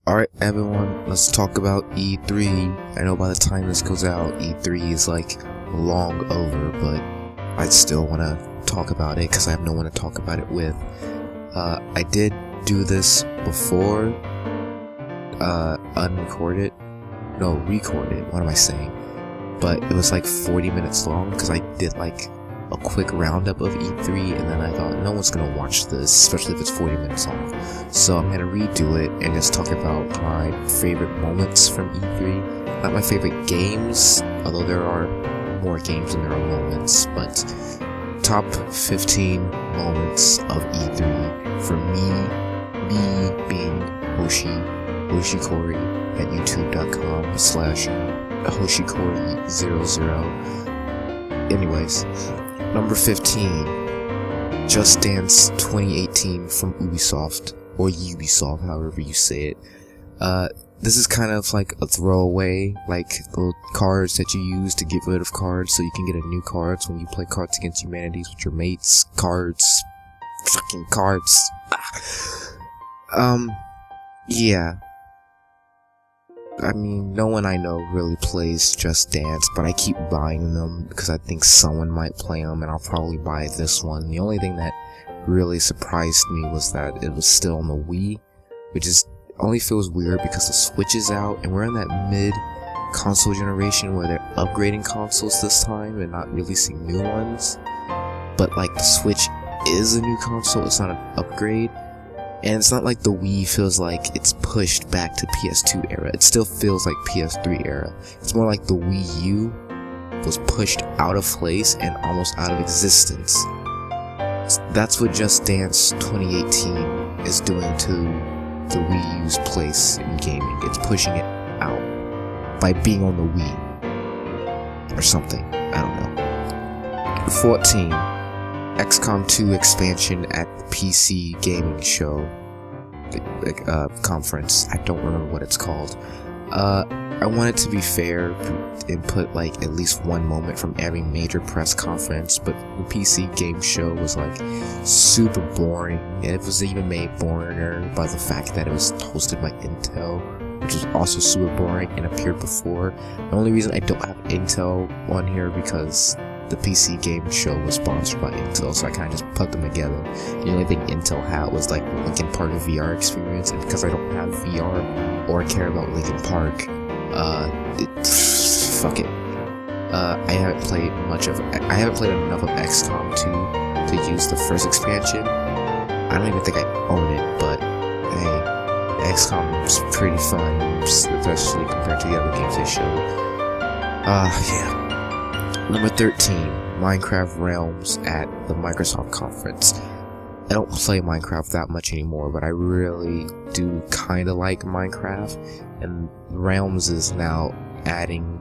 Alright everyone, let's talk about E3. I know by the time this goes out, E3 is like long over, but I still want to talk about it because I have no one to talk about it with. I did do this before, recorded, what am I saying? But it was like 40 minutes long because I did like a quick roundup of E3 and then I thought no one's gonna watch this, especially if it's 40 minutes long. So I'm gonna redo it and just talk about my favorite moments from E3. Not my favorite games, although there are more games than there are moments, but top 15 moments of E3 for me being Hoshikori at youtube.com/Hoshikori00. Anyways, number 15, Just Dance 2018 from Ubisoft, or Ubisoft, however you say it. This is kind of like a throwaway, like the cards that you use to get rid of cards so you can get a new cards when you play Cards Against Humanities with your mates. Fucking cards. Yeah. I mean, no one I know really plays Just Dance, but I keep buying them because I think someone might play them, and I'll probably buy this one. The only thing that really surprised me was that it was still on the Wii, which only feels weird because the Switch is out, and we're in that mid-console generation where they're upgrading consoles this time and not releasing new ones. But like, the Switch is a new console, it's not an upgrade. And it's not like the Wii feels like it's pushed back to PS2 era. It still feels like PS3 era. It's more like the Wii U was pushed out of place and almost out of existence. That's what Just Dance 2018 is doing to the Wii U's place in gaming. It's pushing it out by being on the Wii. Or something. I don't know. 14. XCOM 2 expansion at the PC gaming show conference. I don't remember what it's called. I want it to be fair and put like at least one moment from every major press conference, but the PC game show was like super boring, and it was even made boringer by the fact that it was hosted by Intel, which was also super boring and appeared before. The only reason I don't have Intel on here because the PC game show was sponsored by Intel, so I kind of just put them together. The only thing Intel had was like Linkin Park VR experience, and because I don't have VR or care about Linkin Park, fuck it. I haven't played enough of XCOM 2 to use the first expansion. I don't even think I own it, but hey, XCOM is pretty fun, especially compared to the other games they showed. Yeah. Number 13, Minecraft Realms at the Microsoft conference. I don't play Minecraft that much anymore, but I really do kinda like Minecraft, and Realms is now adding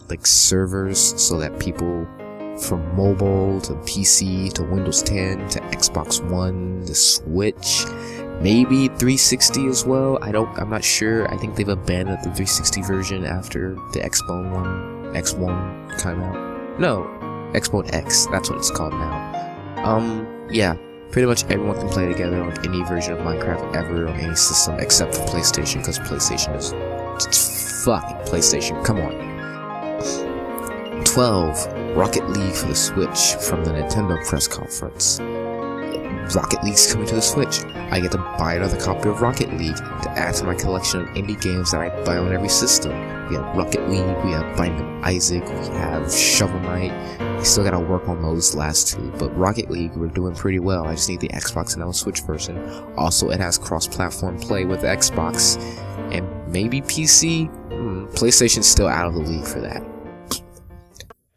like servers so that people from mobile to PC to Windows 10 to Xbox One to Switch, maybe 360 as well. I'm not sure. I think they've abandoned the 360 version after the X1 came out. No, Xbox X, that's what it's called now. Yeah, pretty much everyone can play together on any version of Minecraft ever on any system except for PlayStation, because PlayStation is fucking PlayStation, come on. 12, Rocket League for the Switch from the Nintendo press conference. Rocket League's coming to the Switch. I get to buy another copy of Rocket League to add to my collection of indie games that I buy on every system. We have Rocket League, we have Binding of Isaac, we have Shovel Knight. We still gotta work on those last two, but Rocket League, we're doing pretty well. I just need the Xbox and now Switch version. Also, it has cross-platform play with Xbox and maybe PC. PlayStation's still out of the league for that.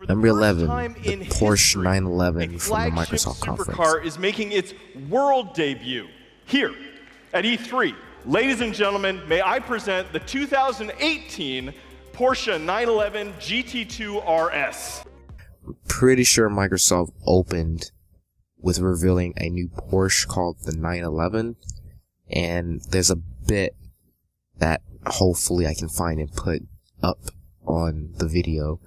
Number 11, the Porsche 911 from the Microsoft conference. Supercar is making its world debut here at E3. Ladies and gentlemen, may I present the 2018 Porsche 911 GT2 RS. I'm pretty sure Microsoft opened with revealing a new Porsche called the 911, and there's a bit that hopefully I can find and put up on the video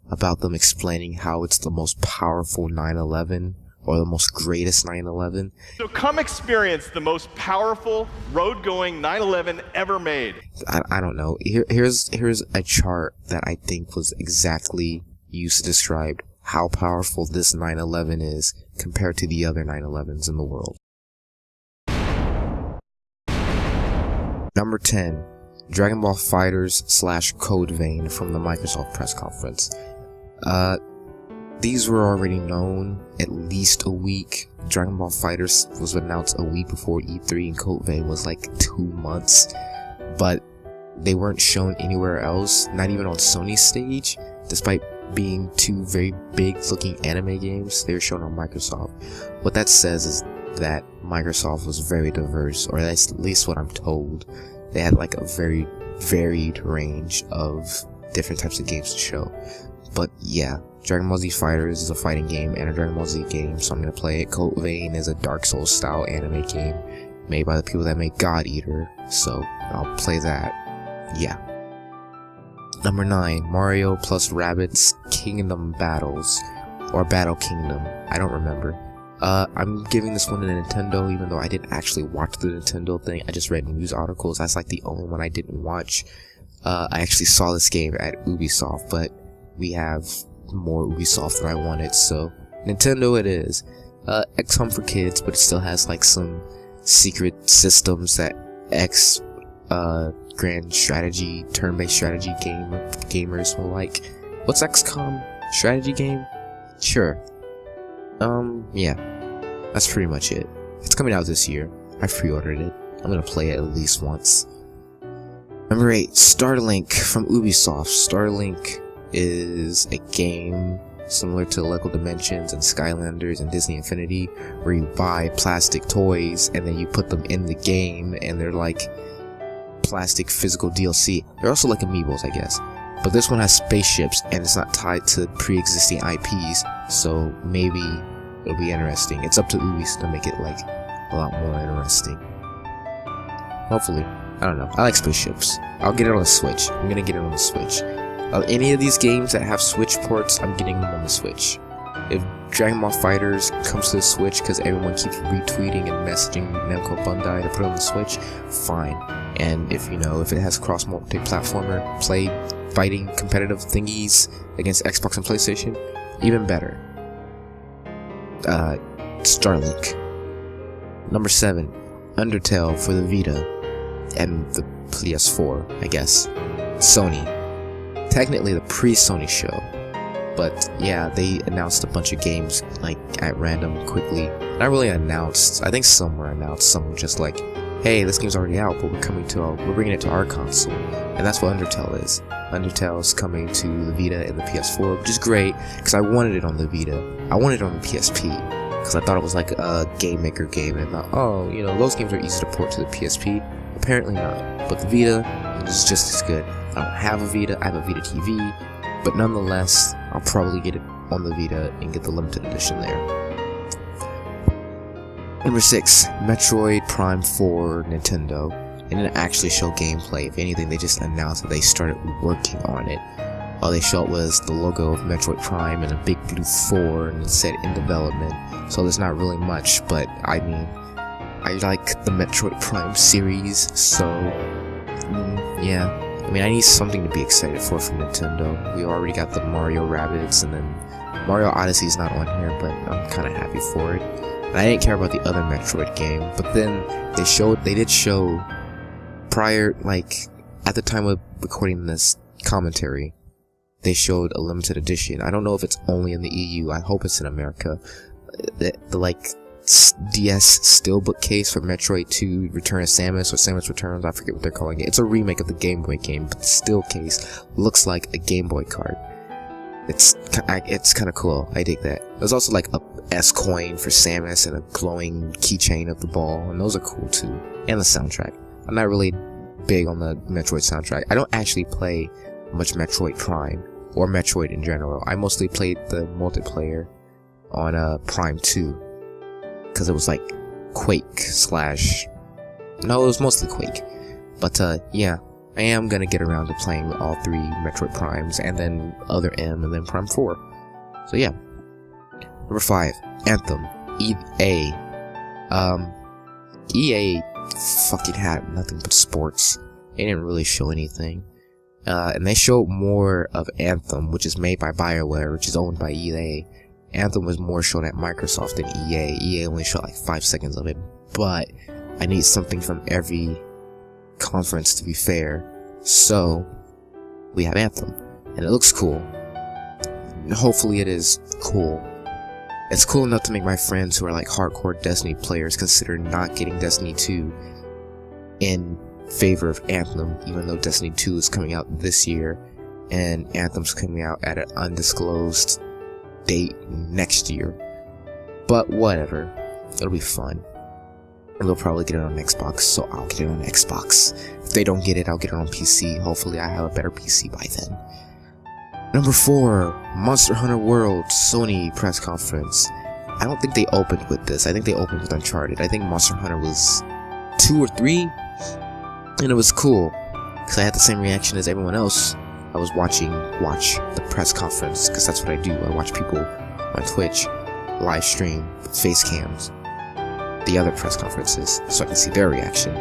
about them explaining how it's the most powerful 911 or the most greatest 911. So come experience the most powerful road-going 911 ever made. I don't know. Here's a chart that I think was exactly used to describe how powerful this 911 is compared to the other 911s in the world. Number 10, Dragon Ball FighterZ / Code Vein from the Microsoft press conference. These were already known at least a week. Dragon Ball FighterZ was announced a week before E3, and Code Vein was like 2 months. But they weren't shown anywhere else, not even on Sony's stage, despite being two very big looking anime games. They were shown on Microsoft. What that says is that Microsoft was very diverse, or that's at least what I'm told. They had like a very varied range of different types of games to show. But yeah, Dragon Ball Z FighterZ is a fighting game and a Dragon Ball Z game, so I'm gonna play it. Code Vein is a Dark Souls style anime game made by the people that make God Eater, so I'll play that. Yeah. Number 9, Mario plus Rabbids Kingdom Battles, or Battle Kingdom, I don't remember. I'm giving this one to Nintendo, even though I didn't actually watch the Nintendo thing. I just read news articles. That's like the only one I didn't watch. I actually saw this game at Ubisoft, but we have more Ubisoft than I wanted, so Nintendo it is. XCOM for kids, but it still has like some secret systems that grand strategy, turn-based strategy gamers will like. What's XCOM? Strategy game? Sure. Yeah. That's pretty much it. It's coming out this year. I pre-ordered it. I'm gonna play it at least once. Number 8, Starlink from Ubisoft. Starlink is a game similar to Lego Dimensions and Skylanders and Disney Infinity, where you buy plastic toys and then you put them in the game, and they're like plastic physical DLC. They're also like amiibos, I guess. But this one has spaceships and it's not tied to pre-existing IPs, so maybe it'll be interesting. It's up to Ubisoft to make it like a lot more interesting. Hopefully. I don't know. I like spaceships. I'll get it on the Switch. I'm gonna get it on the Switch. Any of these games that have Switch ports, I'm getting them on the Switch. If Dragon Ball FighterZ comes to the Switch because everyone keeps retweeting and messaging Namco Bandai to put it on the Switch, fine. And if if it has cross multi-platformer fighting competitive thingies against Xbox and PlayStation, even better. Starlink. Number 7, Undertale for the Vita and the PS4, I guess. Sony. Technically the pre-Sony show, but yeah, they announced a bunch of games like at random quickly. Not really announced. I think some were announced. Some were just like, hey, this game's already out, but we're bringing it to our console, and that's what Undertale is. Undertale is coming to the Vita and the PS4, which is great because I wanted it on the Vita. I wanted it on the PSP because I thought it was like a game maker game, and I thought, oh, those games are easy to port to the PSP. Apparently not, but the Vita is just as good. I don't have a Vita, I have a Vita TV, but nonetheless, I'll probably get it on the Vita and get the limited edition there. Number 6, Metroid Prime 4 Nintendo. They didn't actually show gameplay. If anything, they just announced that they started working on it. All they showed was the logo of Metroid Prime and a big blue 4 and it said in development. So there's not really much, but I mean, I like the Metroid Prime series, so yeah. I mean, I need something to be excited for from Nintendo. We already got the Mario Rabbids, and then Mario Odyssey is not on here, but I'm kind of happy for it. And I didn't care about the other Metroid game, but then they did show prior, like, at the time of recording this commentary, they showed a limited edition. I don't know if it's only in the EU, I hope it's in America. The like, DS Steelbook case for Metroid 2 Return of Samus, or Samus Returns, I forget what they're calling it. It's a remake of the Game Boy game, but the still case looks like a Game Boy card. It's kind of cool. I dig that. There's also like a S coin for Samus and a glowing keychain of the ball, and those are cool too. And the soundtrack. I'm not really big on the Metroid soundtrack. I don't actually play much Metroid Prime or Metroid in general. I mostly played the multiplayer on Prime 2. Because it was like Quake / no, it was mostly Quake. But yeah, I am gonna get around to playing all 3 Metroid Primes, and then Other M, and then Prime 4. So yeah. Number 5, Anthem EA. EA fucking had nothing but sports. They didn't really show anything. And they showed more of Anthem, which is made by BioWare, which is owned by EA. Anthem was more shown at Microsoft than EA. EA only showed like 5 seconds of it. But I need something from every conference to be fair. So, we have Anthem. And it looks cool. Hopefully it is cool. It's cool enough to make my friends who are like hardcore Destiny players consider not getting Destiny 2 in favor of Anthem, even though Destiny 2 is coming out this year and Anthem's coming out at an undisclosed date next year. But whatever, it'll be fun. And they'll probably get it on Xbox, so I'll get it on Xbox. If they don't get it, I'll get it on PC. Hopefully I have a better PC by then. Number 4, Monster Hunter World Sony press conference. I don't think they opened with this. I think they opened with Uncharted. I think Monster Hunter was 2 or 3, and it was cool because I had the same reaction as everyone else. I was watch the press conference because that's what I do. I watch people on Twitch live stream face cams the other press conferences so I can see their reaction.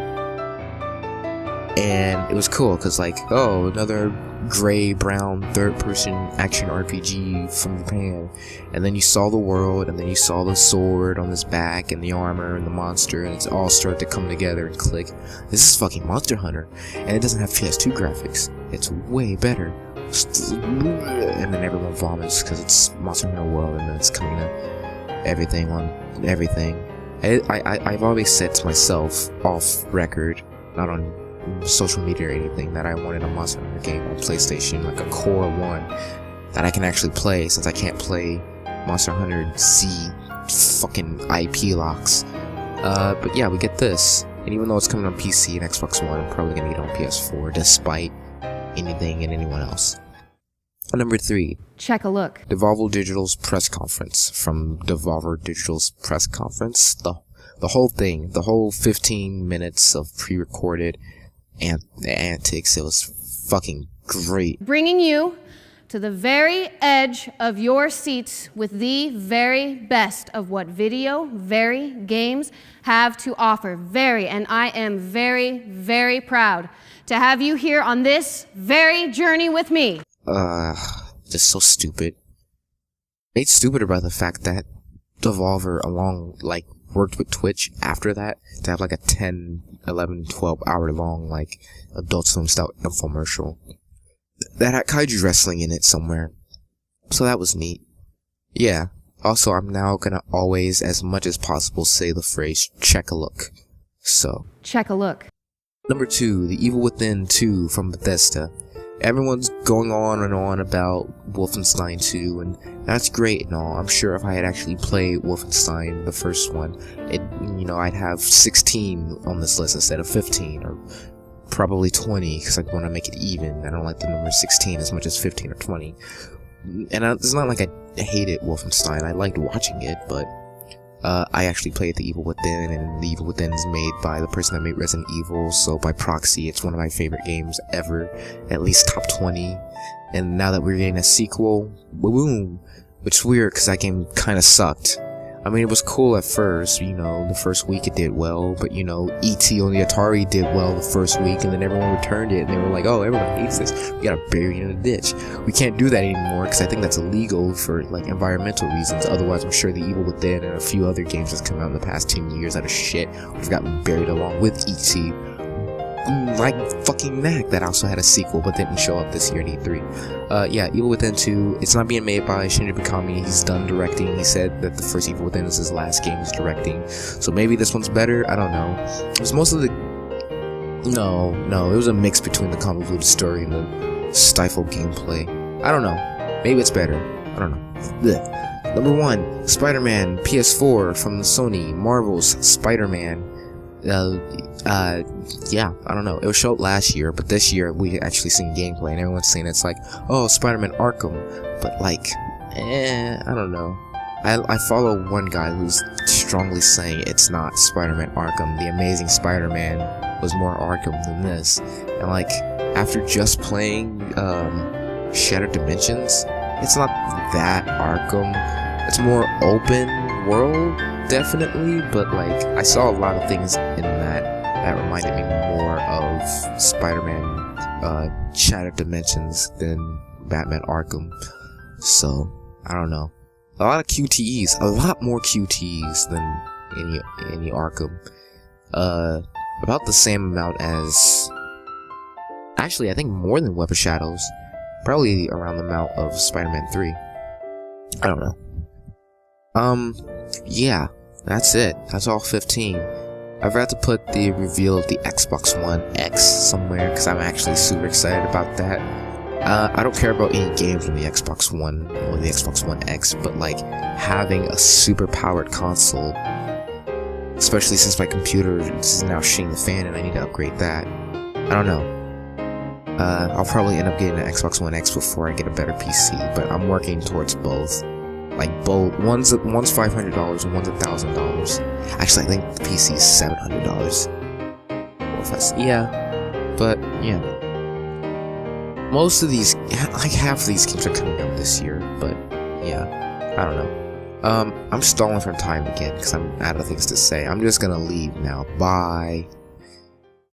And it was cool because, like, oh, another gray brown third-person action RPG from Japan. And then you saw the world, and then you saw the sword on his back, and the armor, and the monster, and it's all started to come together and click. This is fucking Monster Hunter, and it doesn't have PS2 graphics. It's way better. And then everyone vomits because it's Monster Hunter World, and then it's coming to everything on everything. I've always said to myself, off record, not on social media or anything, that I wanted a Monster Hunter game on PlayStation, like a Core 1 that I can actually play, since I can't play Monster Hunter Z fucking IP locks. But yeah, we get this, and even though it's coming on PC and Xbox One, I'm probably gonna get it on PS4 despite anything and anyone else. Number 3, check a look. Devolver Digital's press conference. From Devolver Digital's press conference, the whole thing, the whole 15 minutes of pre-recorded and the antics, it was fucking great. Bringing you to the very edge of your seats with the very best of what games have to offer. And I am very, very proud to have you here on this very journey with me. Just so stupid. Made stupider by the fact that Devolver worked with Twitch after that to have like a 10, 11, 12 hour long like Adult Swim style infomercial that had kaiju wrestling in it somewhere. So that was neat. Yeah. Also, I'm now gonna always, as much as possible, say the phrase check a look. So. Check a look. Number 2, The Evil Within 2 from Bethesda. Everyone's going on and on about Wolfenstein 2, and that's great and all. I'm sure if I had actually played Wolfenstein, the first one, I'd have 16 on this list instead of 15, or probably 20, because I want to make it even. I don't like the number 16 as much as 15 or 20. And it's not like I hated Wolfenstein. I liked watching it, but I actually played The Evil Within, and The Evil Within is made by the person that made Resident Evil, so by proxy, it's one of my favorite games ever, at least top 20. And now that we're getting a sequel, boom, which is weird because that game kind of sucked. I mean, it was cool at first, the first week it did well, but E.T. on the Atari did well the first week, and then everyone returned it, and they were like, oh, everyone hates this, we gotta bury it in a ditch. We can't do that anymore, because I think that's illegal for, environmental reasons. Otherwise, I'm sure The Evil Within and a few other games that's come out in the past 10 years out of shit would have gotten buried along with E.T. Like fucking Knack, that also had a sequel, but didn't show up this year in E3. Yeah, Evil Within 2, it's not being made by Shinji Mikami, he's done directing. He said that the first Evil Within is his last game he's directing, so maybe this one's better, I don't know. It was most of the... No, it was a mix between the convoluted story and the stifled gameplay. I don't know, maybe it's better, I don't know. Blech. Number 1, Spider-Man PS4 from Sony, Marvel's Spider-Man. Yeah, I don't know. It was showed last year, but this year we actually seen gameplay, and everyone's saying it's like, oh, Spider-Man Arkham, but I don't know. I follow one guy who's strongly saying it's not Spider-Man Arkham. The Amazing Spider-Man was more Arkham than this, and after just playing Shattered Dimensions, it's not that Arkham. It's more open world, definitely, but like I saw a lot of things in that reminded me more of Spider-Man Shattered Dimensions than Batman Arkham. So I don't know. A lot of QTEs, a lot more QTEs than any Arkham. About the same amount as, actually I think more than Web of Shadows. Probably around the amount of Spider-Man 3. I don't know. Yeah, that's it. That's all 15. I forgot to put the reveal of the Xbox One X somewhere, because I'm actually super excited about that. I don't care about any games on the Xbox One or the Xbox One X, but like, having a super powered console, especially since my computer is now shitting the fan and I need to upgrade that. I don't know. I'll probably end up getting an Xbox One X before I get a better PC, but I'm working towards both. Like both, one's $500 and one's $1,000. Actually, I think the PC is $700. Yeah, but yeah. Most of these, like half of these games are coming out this year, but yeah, I don't know. I'm stalling for time again because I'm out of things to say. I'm just gonna leave now. Bye.